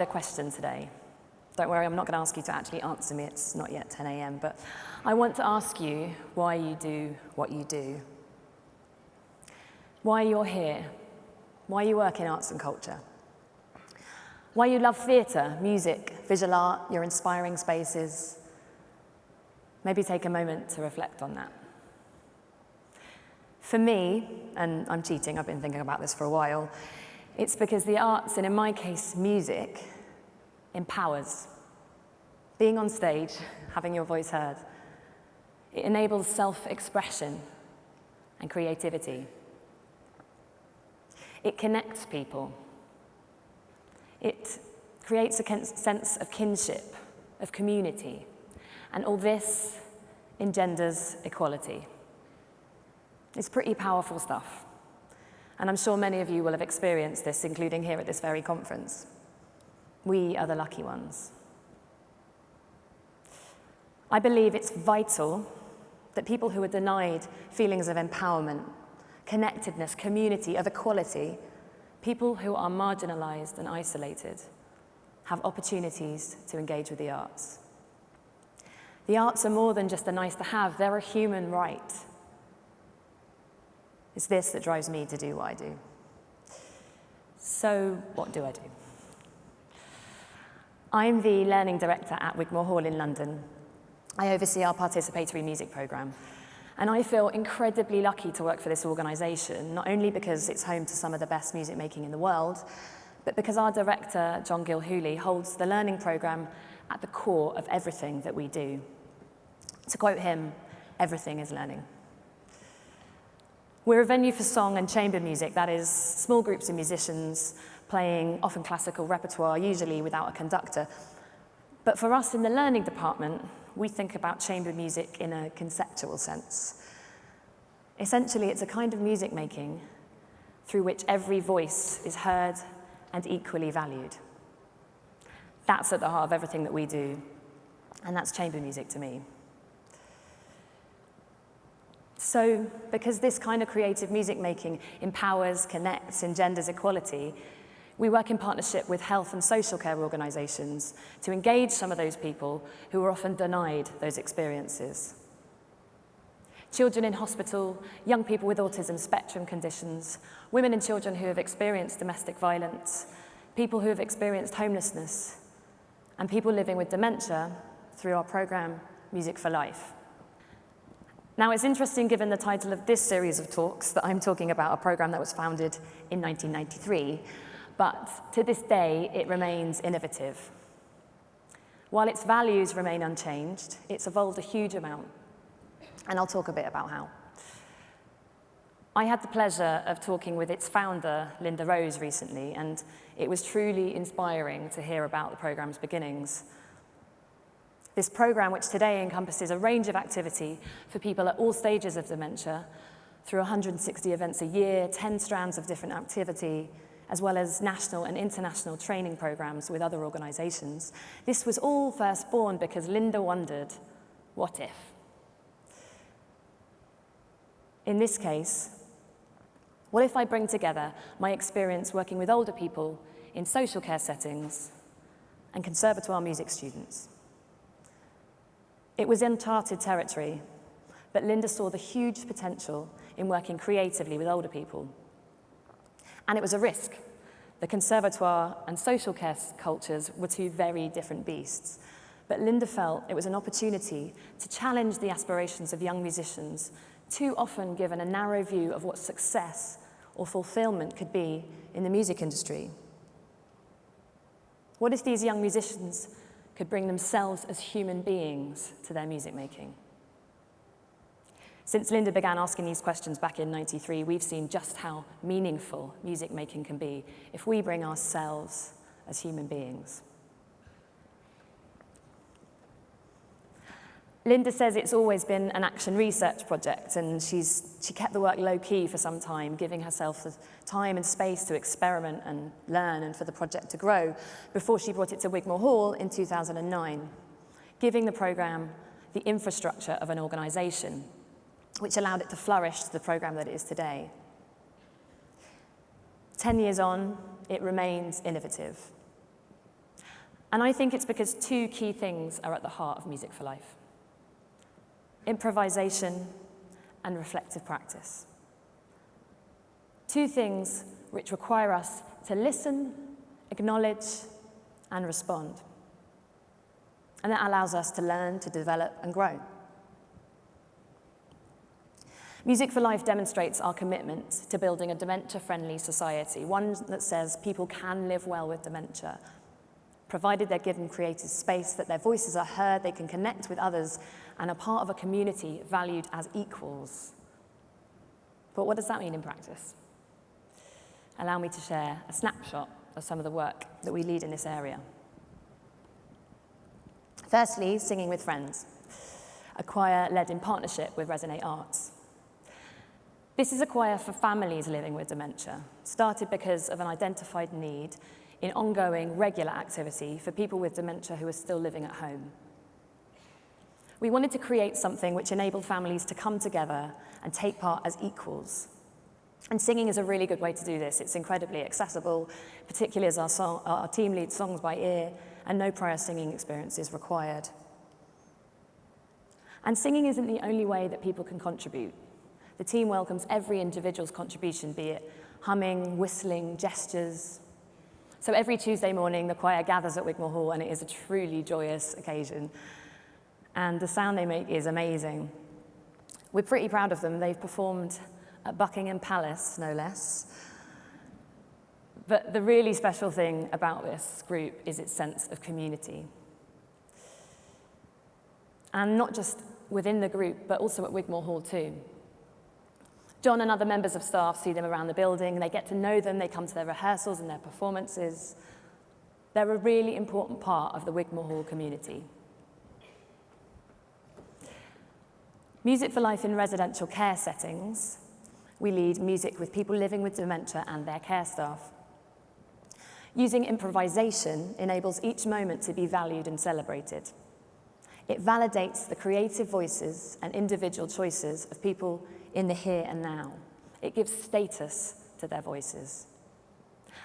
a question today. Don't worry, I'm not going to ask you to actually answer me. It's not yet 10 a.m. But I want to ask you why you do what you do. Why you're here. Why you work in arts and culture. Why you love theatre, music, visual art, your inspiring spaces. Maybe take a moment to reflect on that. For me, and I'm cheating, I've been thinking about this for a while, it's because the arts, and in my case, music, empowers. Being on stage, having your voice heard, it enables self-expression and creativity. It connects people. It creates a sense of kinship, of community, and all this engenders equality. It's pretty powerful stuff, and I'm sure many of you will have experienced this, including here at this very conference. We are the lucky ones. I believe it's vital that people who are denied feelings of empowerment, connectedness, community, of equality, people who are marginalized and isolated, have opportunities to engage with the arts. The arts are more than just a nice to have, they're a human right. It's this that drives me to do what I do. So, what do I do? I'm the Learning Director at Wigmore Hall in London. I oversee our participatory music programme. And I feel incredibly lucky to work for this organisation, not only because it's home to some of the best music making in the world, but because our director, John Gilhooly, holds the learning programme at the core of everything that we do. To quote him, everything is learning. We're a venue for song and chamber music, that is, small groups of musicians playing often classical repertoire, usually without a conductor. But for us in the learning department, we think about chamber music in a conceptual sense. Essentially, it's a kind of music making through which every voice is heard and equally valued. That's at the heart of everything that we do, and that's chamber music to me. So, because this kind of creative music making empowers, connects, engenders equality, we work in partnership with health and social care organisations to engage some of those people who are often denied those experiences. Children in hospital, young people with autism spectrum conditions, women and children who have experienced domestic violence, people who have experienced homelessness, and people living with dementia through our programme, Music for Life. Now, it's interesting, given the title of this series of talks, that I'm talking about a programme that was founded in 1993, but to this day, it remains innovative. While its values remain unchanged, it's evolved a huge amount, and I'll talk a bit about how. I had the pleasure of talking with its founder, Linda Rose, recently, and it was truly inspiring to hear about the programme's beginnings. This programme, which today encompasses a range of activity for people at all stages of dementia, through 160 events a year, 10 strands of different activity, as well as national and international training programmes with other organisations. This was all first born because Linda wondered, what if? In this case, what if I bring together my experience working with older people in social care settings and conservatoire music students? It was uncharted territory, but Linda saw the huge potential in working creatively with older people. And it was a risk. The conservatoire and social care cultures were two very different beasts. But Linda felt it was an opportunity to challenge the aspirations of young musicians, too often given a narrow view of what success or fulfillment could be in the music industry. What if these young musicians could bring themselves as human beings to their music making? Since Linda began asking these questions back in '93, we've seen just how meaningful music making can be if we bring ourselves as human beings. Linda says it's always been an action research project, and she kept the work low-key for some time, giving herself the time and space to experiment and learn and for the project to grow, before she brought it to Wigmore Hall in 2009, giving the programme the infrastructure of an organisation, which allowed it to flourish to the programme that it is today. 10 years on, it remains innovative. And I think it's because two key things are at the heart of Music for Life: improvisation and reflective practice. Two things which require us to listen, acknowledge, and respond. And that allows us to learn, to develop, and grow. Music for Life demonstrates our commitment to building a dementia-friendly society, one that says people can live well with dementia, provided they're given creative space, that their voices are heard, they can connect with others, and are part of a community valued as equals. But what does that mean in practice? Allow me to share a snapshot of some of the work that we lead in this area. Firstly, Singing with Friends, a choir led in partnership with Resonate Arts. This is a choir for families living with dementia, started because of an identified need in ongoing, regular activity for people with dementia who are still living at home. We wanted to create something which enabled families to come together and take part as equals. And singing is a really good way to do this. It's incredibly accessible, particularly as our team leads songs by ear, and no prior singing experience is required. And singing isn't the only way that people can contribute. The team welcomes every individual's contribution, be it humming, whistling, gestures. So every Tuesday morning, the choir gathers at Wigmore Hall, and it is a truly joyous occasion. And the sound they make is amazing. We're pretty proud of them. They've performed at Buckingham Palace, no less. But the really special thing about this group is its sense of community. And not just within the group, but also at Wigmore Hall too. John and other members of staff see them around the building, they get to know them, they come to their rehearsals and their performances. They're a really important part of the Wigmore Hall community. Music for Life in residential care settings. We lead music with people living with dementia and their care staff. Using improvisation enables each moment to be valued and celebrated. It validates the creative voices and individual choices of people in the here and now. It gives status to their voices.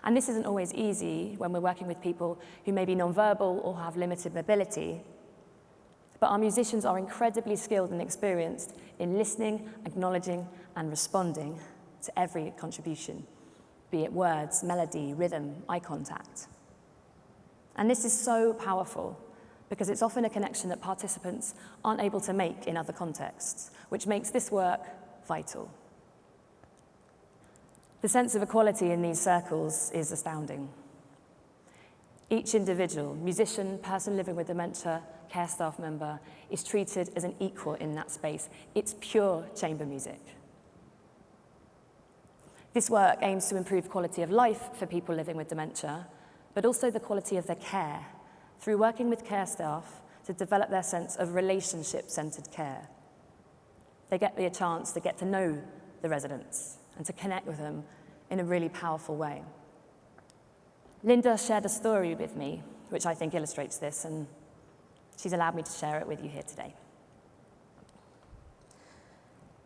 And this isn't always easy when we're working with people who may be nonverbal or have limited mobility. But our musicians are incredibly skilled and experienced in listening, acknowledging, and responding to every contribution, be it words, melody, rhythm, eye contact. And this is so powerful because it's often a connection that participants aren't able to make in other contexts, which makes this work vital. The sense of equality in these circles is astounding. Each individual, musician, person living with dementia, care staff member, is treated as an equal in that space. It's pure chamber music. This work aims to improve quality of life for people living with dementia, but also the quality of their care, through working with care staff to develop their sense of relationship-centered care. They get the chance to get to know the residents and to connect with them in a really powerful way. Linda shared a story with me, which I think illustrates this, and she's allowed me to share it with you here today.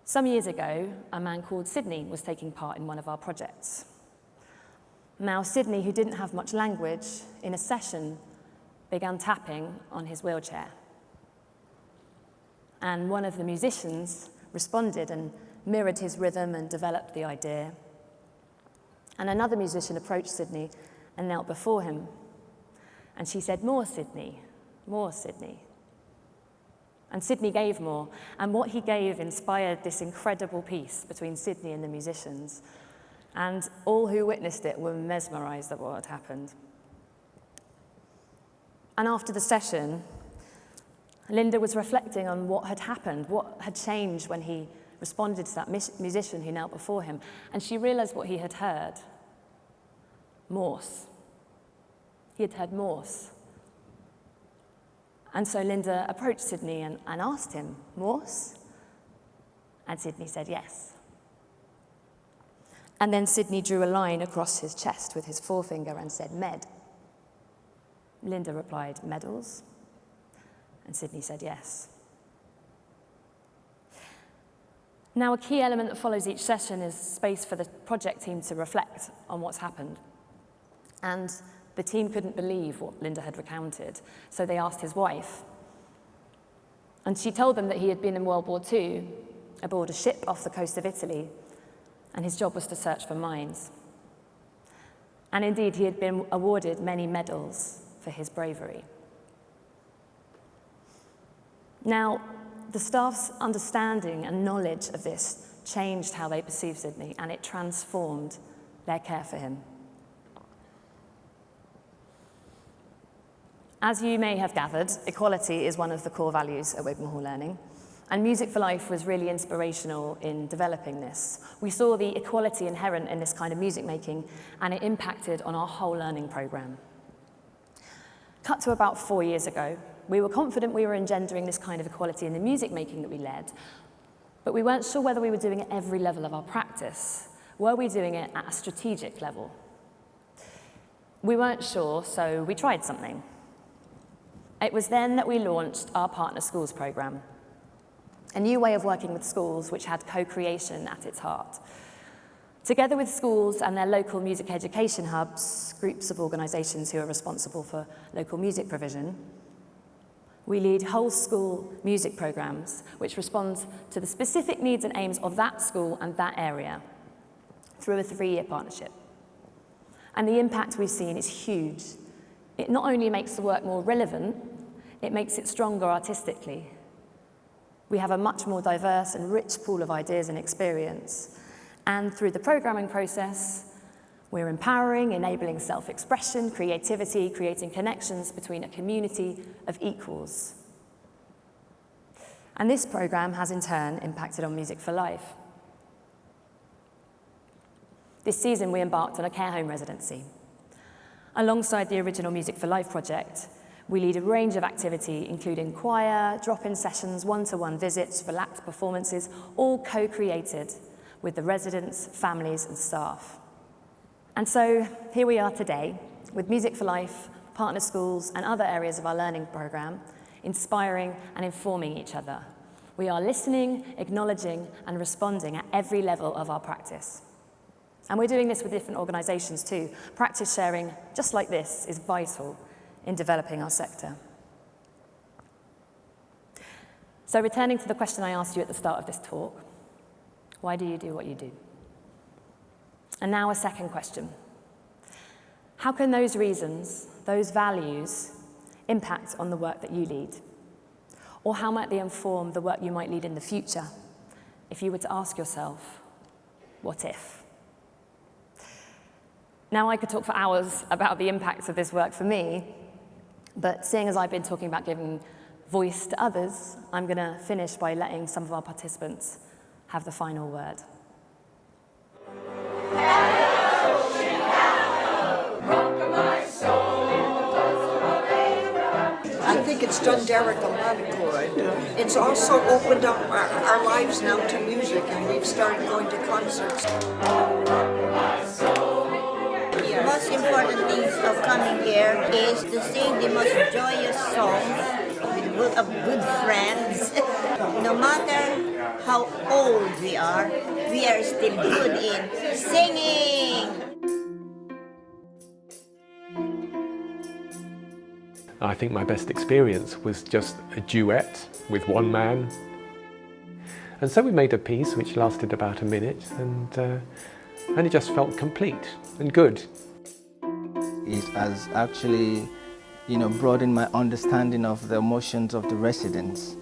Some years ago, a man called Sidney was taking part in one of our projects. Now, Sidney, who didn't have much language, in a session began tapping on his wheelchair. And one of the musicians responded and mirrored his rhythm and developed the idea. And another musician approached Sidney and knelt before him. And she said, "More, Sidney, more, Sidney." And Sidney gave more, and what he gave inspired this incredible piece between Sidney and the musicians. And all who witnessed it were mesmerized at what had happened. And after the session, Linda was reflecting on what had happened, what had changed when he responded to that musician who knelt before him. And she realized what he had heard. Morse. He had heard Morse. And so Linda approached Sidney and asked him, "Morse?" And Sidney said yes. And then Sidney drew a line across his chest with his forefinger and said, "Med." Linda replied, "Medals?" And Sidney said yes. Now, a key element that follows each session is space for the project team to reflect on what's happened. And The team couldn't believe what Linda had recounted, so they asked his wife. And she told them that he had been in World War II aboard a ship off the coast of Italy, and his job was to search for mines. And indeed, he had been awarded many medals for his bravery. Now, the staff's understanding and knowledge of this changed how they perceived Sidney, and it transformed their care for him. As you may have gathered, equality is one of the core values at Wigmore Hall Learning, and Music for Life was really inspirational in developing this. We saw the equality inherent in this kind of music making, and it impacted on our whole learning programme. Cut to about 4 years ago, we were confident we were engendering this kind of equality in the music making that we led, but we weren't sure whether we were doing it at every level of our practice. Were we doing it at a strategic level? We weren't sure, so we tried something. It was then that we launched our Partner Schools programme, a new way of working with schools which had co-creation at its heart. Together with schools and their local music education hubs, groups of organisations who are responsible for local music provision, we lead whole school music programmes which respond to the specific needs and aims of that school and that area through a 3-year partnership. And the impact we've seen is huge. It not only makes the work more relevant, it makes it stronger artistically. We have a much more diverse and rich pool of ideas and experience. And through the programming process, we're empowering, enabling self-expression, creativity, creating connections between a community of equals. And this programme has in turn impacted on Music for Life. This season we embarked on a care home residency. Alongside the original Music for Life project, we lead a range of activity, including choir, drop-in sessions, one-to-one visits, relaxed performances, all co-created with the residents, families, and staff. And so here we are today, with Music for Life, partner schools, and other areas of our learning programme, inspiring and informing each other. We are listening, acknowledging, and responding at every level of our practice. And we're doing this with different organisations too. Practice sharing, just like this, is vital in developing our sector. So returning to the question I asked you at the start of this talk, why do you do what you do? And now a second question. How can those reasons, those values, impact on the work that you lead? Or how might they inform the work you might lead in the future if you were to ask yourself, what if? Now, I could talk for hours about the impacts of this work for me, but seeing as I've been talking about giving voice to others, I'm going to finish by letting some of our participants have the final word. I think it's done Derek a lot of good. It's also opened up our lives now to music, and we've started going to concerts. The most important things of coming here is to sing the most joyous songs with good friends. No matter how old we are still good in singing. I think my best experience was just a duet with one man. And so we made a piece which lasted about a minute, and it just felt complete and good. It has actually, broadened my understanding of the emotions of the residents.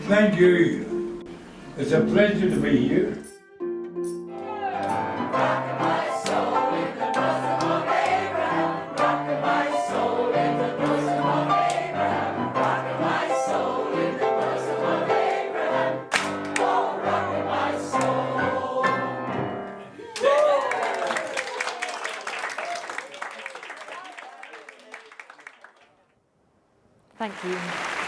Thank you. It's a pleasure to be here. Thank you.